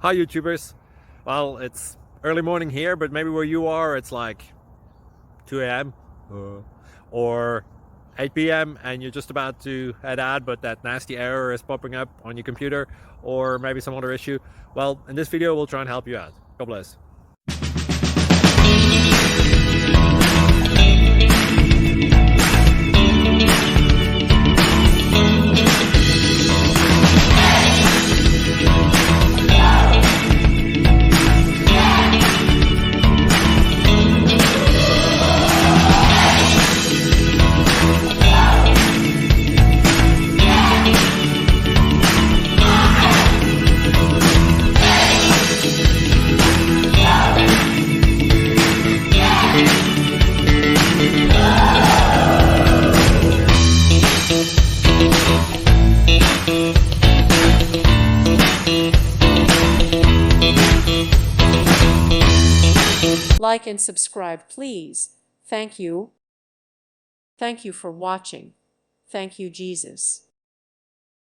Hi YouTubers. Well, it's early morning here, but maybe where you are it's like 2 a.m. or 8 p.m. and you're just about to head out, but that nasty error is popping up on your computer, or maybe some other issue. Well, in this video we'll try and help you out. God bless. Like and subscribe, please. Thank you. Thank you for watching. Thank you, Jesus.